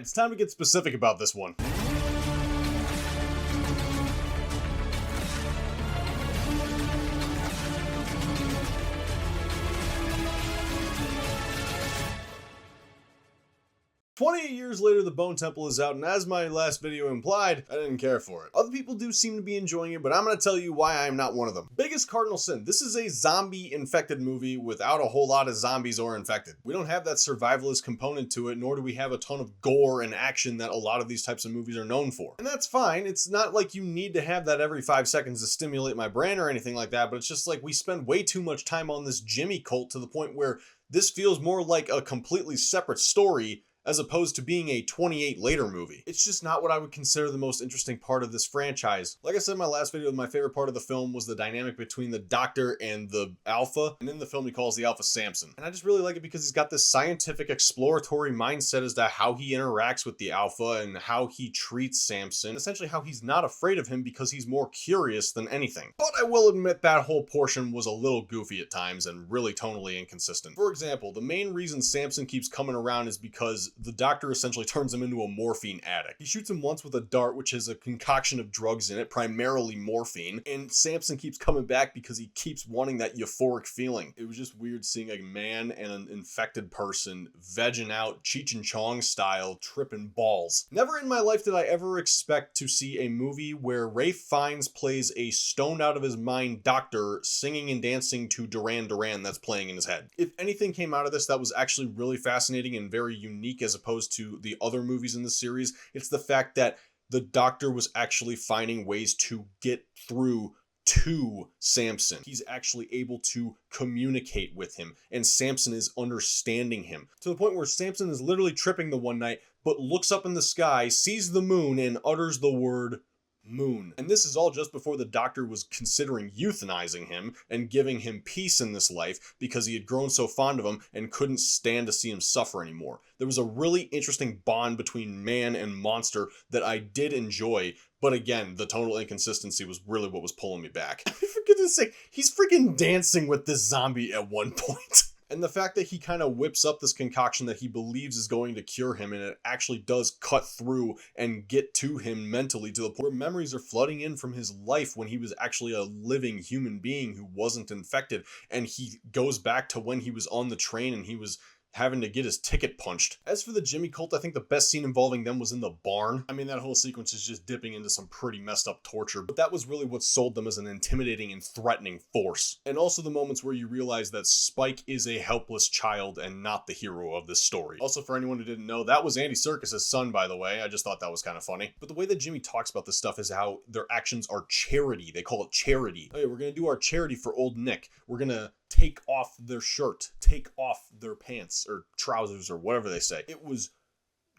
Alright, it's time to get specific about this one. 28 years later, The Bone Temple is out, and as my last video implied, I didn't care for it. Other people do seem to be enjoying it, but I'm going to tell you why I am not one of them. Biggest cardinal sin. This is a zombie-infected movie without a whole lot of zombies or infected. We don't have that survivalist component to it, nor do we have a ton of gore and action that a lot of these types of movies are known for. And that's fine. It's not like you need to have that every 5 seconds to stimulate my brain or anything like that, but it's just like we spend way too much time on this Jimmy cult to the point where this feels more like a completely separate story as opposed to being a 28 later movie. It's just not what I would consider the most interesting part of this franchise. Like I said in my last video, my favorite part of the film was the dynamic between the Doctor and the Alpha, and in the film he calls the Alpha Samson. And I just really like it because he's got this scientific exploratory mindset as to how he interacts with the Alpha and how he treats Samson, essentially how he's not afraid of him because he's more curious than anything. But I will admit that whole portion was a little goofy at times and really tonally inconsistent. For example, the main reason Samson keeps coming around is because the Doctor essentially turns him into a morphine addict. He shoots him once with a dart, which has a concoction of drugs in it, primarily morphine, and Samson keeps coming back because he keeps wanting that euphoric feeling. It was just weird seeing a man and an infected person vegging out Cheech and Chong style, tripping balls. Never in my life did I ever expect to see a movie where Ralph Fiennes plays a stoned out of his mind doctor singing and dancing to Duran Duran that's playing in his head. If anything came out of this that was actually really fascinating and very unique as opposed to the other movies in the series, it's the fact that the Doctor was actually finding ways to get through to Samson. He's actually able to communicate with him, and Samson is understanding him to the point where Samson is literally tripping the one night, but looks up in the sky, sees the moon, and utters the word moon. And this is all just before the Doctor was considering euthanizing him and giving him peace in this life because he had grown so fond of him and couldn't stand to see him suffer anymore. There was a really interesting bond between man and monster that I did enjoy, but again, the tonal inconsistency was really what was pulling me back. For goodness sake, he's freaking dancing with this zombie at one point. And the fact that he kind of whips up this concoction that he believes is going to cure him, and it actually does cut through and get to him mentally to the point where memories are flooding in from his life when he was actually a living human being who wasn't infected. And he goes back to when he was on the train and he was having to get his ticket punched. As for the Jimmy cult, I think the best scene involving them was in the barn. I mean, that whole sequence is just dipping into some pretty messed up torture, but that was really what sold them as an intimidating and threatening force. And also the moments where you realize that Spike is a helpless child and not the hero of this story. Also, for anyone who didn't know, that was Andy Serkis' son, by the way. I just thought that was kind of funny. But the way that Jimmy talks about this stuff is how their actions are charity. They call it charity. Okay, we're gonna do our charity for old Nick. We're gonna take off their shirt, take off their pants or trousers or whatever they say. It was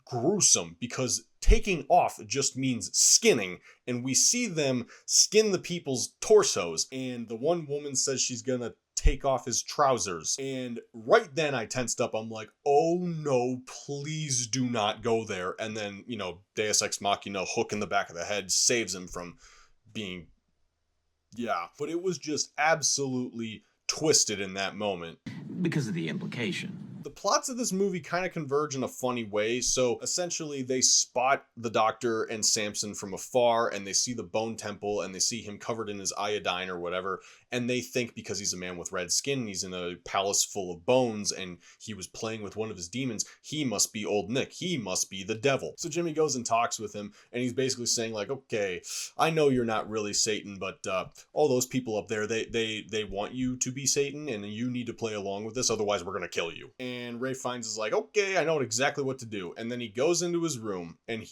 gruesome because taking off just means skinning, and we see them skin the people's torsos, and the one woman says she's gonna take off his trousers, and right then I tensed up. I'm like, oh no, please do not go there. And then, you know, Deus Ex Machina, hook in the back of the head, saves him from being, yeah. But it was just absolutely twisted in that moment. Because of the implication. The plots of this movie kind of converge in a funny way. So essentially they spot the Doctor and Samson from afar, and they see the Bone Temple, and they see him covered in his iodine or whatever, and they think because he's a man with red skin, he's in a palace full of bones, and he was playing with one of his demons, he must be old Nick, he must be the devil. So Jimmy goes and talks with him, and he's basically saying like, okay, I know you're not really Satan, but all those people up there, they want you to be Satan, and you need to play along with this, otherwise we're gonna kill you. And Ralph Fiennes is like, okay, I know exactly what to do. And then he goes into his room, and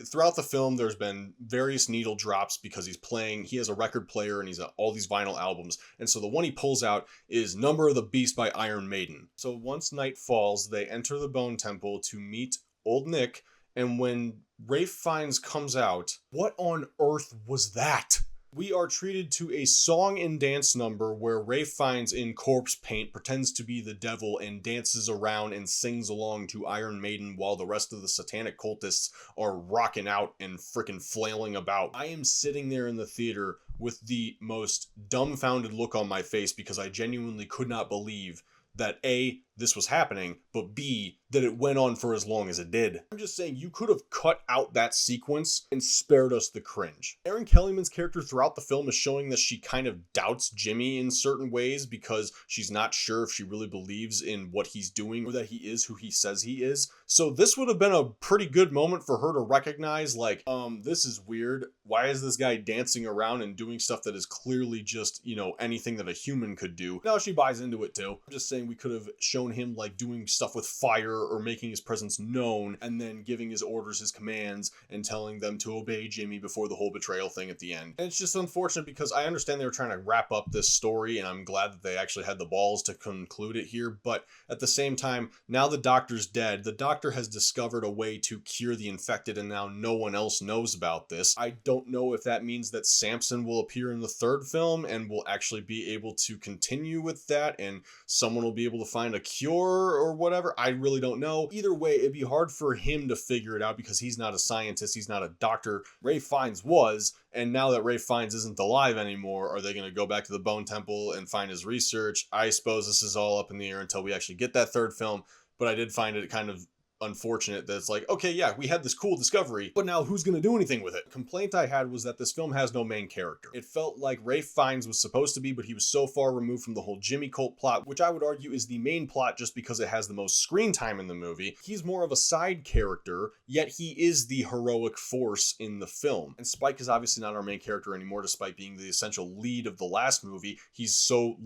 throughout the film, there's been various needle drops because he has a record player and he's all these vinyl albums. And so the one he pulls out is Number of the Beast by Iron Maiden. So once night falls, they enter the Bone Temple to meet old Nick. And when Ralph Fiennes comes out, what on earth was that? We are treated to a song and dance number where Ralph Fiennes in corpse paint pretends to be the devil and dances around and sings along to Iron Maiden while the rest of the satanic cultists are rocking out and freaking flailing about. I am sitting there in the theater with the most dumbfounded look on my face because I genuinely could not believe that A, this was happening, but B, that it went on for as long as it did. I'm just saying you could have cut out that sequence and spared us the cringe. Erin Kellyman's character throughout the film is showing that she kind of doubts Jimmy in certain ways because she's not sure if she really believes in what he's doing or that he is who he says he is. So this would have been a pretty good moment for her to recognize, like, this is weird. Why is this guy dancing around and doing stuff that is clearly just, anything that a human could do? Now she buys into it too. I'm just saying we could have shown him like doing stuff with fire or making his presence known and then giving his orders, his commands, and telling them to obey Jimmy before the whole betrayal thing at the end. And it's just unfortunate because I understand they were trying to wrap up this story and I'm glad that they actually had the balls to conclude it here. But at the same time, now the doctor's dead. The doctor has discovered a way to cure the infected and now no one else knows about this. I don't know if that means that Samson will appear in the third film and will actually be able to continue with that and someone will be able to find a cure or whatever. I really don't know. Either way, it'd be hard for him to figure it out because he's not a scientist, he's not a doctor. Ralph Fiennes was, and now that Ralph Fiennes isn't alive anymore, are they going to go back to the Bone Temple and find his research? I suppose this is all up in the air until we actually get that third film, but I did find it kind of unfortunate that it's like, okay, yeah, we had this cool discovery, but now who's going to do anything with it? The complaint I had was that this film has no main character. It felt like Ralph Fiennes was supposed to be, but he was so far removed from the whole Jimmy cult plot, which I would argue is the main plot just because it has the most screen time in the movie. He's more of a side character, yet he is the heroic force in the film. And Spike is obviously not our main character anymore, despite being the essential lead of the last movie. He's so,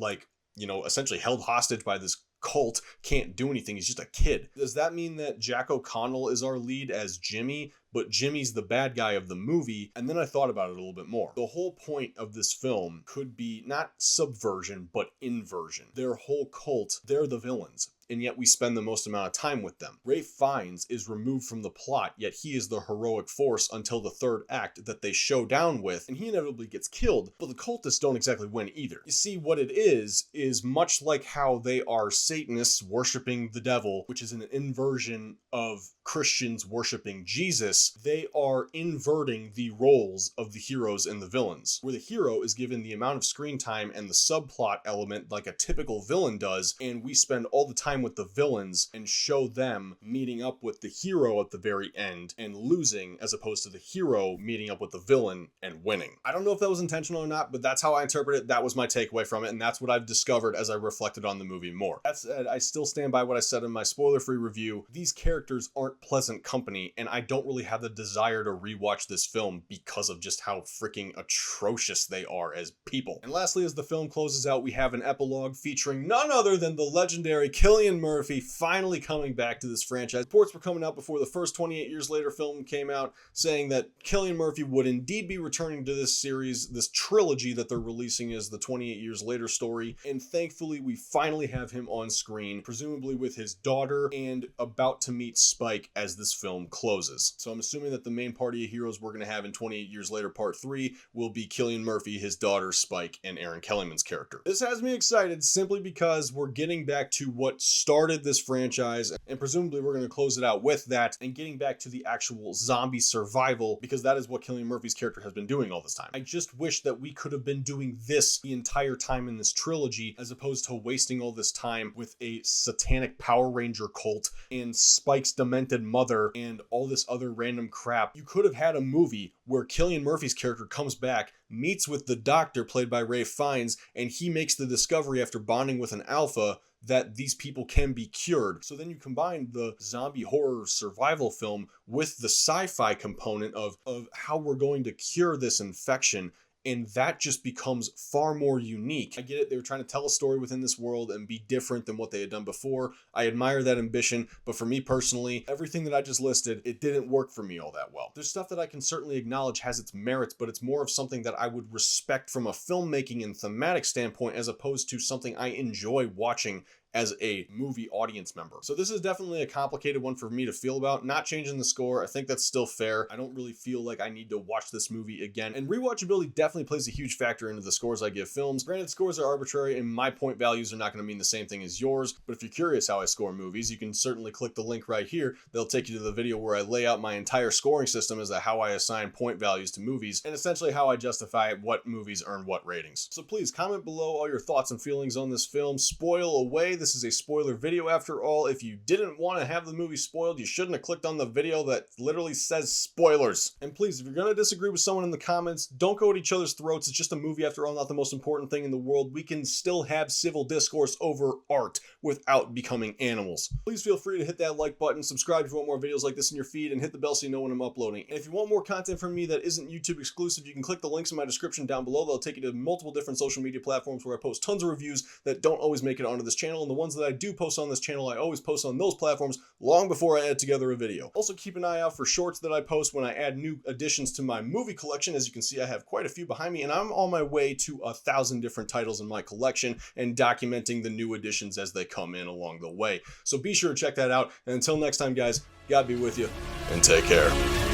essentially held hostage by this cult, can't do anything. He's just a kid. Does that mean that Jack O'Connell is our lead as Jimmy, but Jimmy's the bad guy of the movie? And then I thought about it a little bit more. The whole point of this film could be not subversion, but inversion. Their whole cult, they're the villains, and yet we spend the most amount of time with them. Ralph Fiennes is removed from the plot, yet he is the heroic force until the third act that they show down with, and he inevitably gets killed, but the cultists don't exactly win either. You see, what it is much like how they are Satanists worshiping the devil, which is an inversion of Christians worshiping Jesus. They are inverting the roles of the heroes and the villains, where the hero is given the amount of screen time and the subplot element like a typical villain does, and we spend all the time with the villains and show them meeting up with the hero at the very end and losing, as opposed to the hero meeting up with the villain and winning. I don't know if that was intentional or not, but that's how I interpret it. That was my takeaway from it, and that's what I've discovered as I reflected on the movie more. That said, I still stand by what I said in my spoiler-free review. These characters aren't pleasant company, and I don't really have the desire to rewatch this film because of just how freaking atrocious they are as people. And lastly, as the film closes out, we have an epilogue featuring none other than the legendary Cillian Murphy finally coming back to this franchise. Reports were coming out before the first 28 Years Later film came out saying that Cillian Murphy would indeed be returning to this series, this trilogy that they're releasing as the 28 Years Later story, and thankfully we finally have him on screen, presumably with his daughter, and about to meet Spike as this film closes. So I'm assuming that the main party of heroes we're going to have in 28 Years Later Part 3 will be Cillian Murphy, his daughter Spike, and Erin Kellyman's character. This has me excited simply because we're getting back to what started this franchise, and presumably we're going to close it out with that, and getting back to the actual zombie survival, because that is what Cillian Murphy's character has been doing all this time. I just wish that we could have been doing this the entire time in this trilogy, as opposed to wasting all this time with a satanic Power Ranger cult and Spike's demented mother and all this other random crap. You could have had a movie where Cillian Murphy's character comes back, meets with the doctor played by Ralph Fiennes, and he makes the discovery after bonding with an alpha that these people can be cured. So then you combine the zombie horror survival film with the sci-fi component of how we're going to cure this infection, and that just becomes far more unique. I get it, they were trying to tell a story within this world and be different than what they had done before. I admire that ambition, but for me personally, everything that I just listed, it didn't work for me all that well. There's stuff that I can certainly acknowledge has its merits, but it's more of something that I would respect from a filmmaking and thematic standpoint, as opposed to something I enjoy watching as a movie audience member. So this is definitely a complicated one for me to feel about. Not changing the score, I think that's still fair. I don't really feel like I need to watch this movie again. And rewatchability definitely plays a huge factor into the scores I give films. Granted, scores are arbitrary and my point values are not going to mean the same thing as yours, but if you're curious how I score movies, you can certainly click the link right here. They'll take you to the video where I lay out my entire scoring system as to how I assign point values to movies, and essentially how I justify what movies earn what ratings. So please comment below all your thoughts and feelings on this film. Spoil away. This this is a spoiler video after all. If you didn't want to have the movie spoiled, you shouldn't have clicked on the video that literally says spoilers. And please, if you're going to disagree with someone in the comments, don't go at each other's throats. It's just a movie after all, not the most important thing in the world. We can still have civil discourse over art without becoming animals. Please feel free to hit that like button, subscribe if you want more videos like this in your feed, and hit the bell so you know when I'm uploading. And if you want more content from me that isn't YouTube exclusive, you can click the links in my description down below. They'll take you to multiple different social media platforms where I post tons of reviews that don't always make it onto this channel, and the ones that I do post on this channel, I always post on those platforms long before I add together a video. Also keep an eye out for shorts that I post when I add new additions to my movie collection. As you can see, I have quite a few behind me, and I'm on my way to 1,000 different titles in my collection and documenting the new additions as they come in along the way. So be sure to check that out, and until next time guys, God be with you, and take care.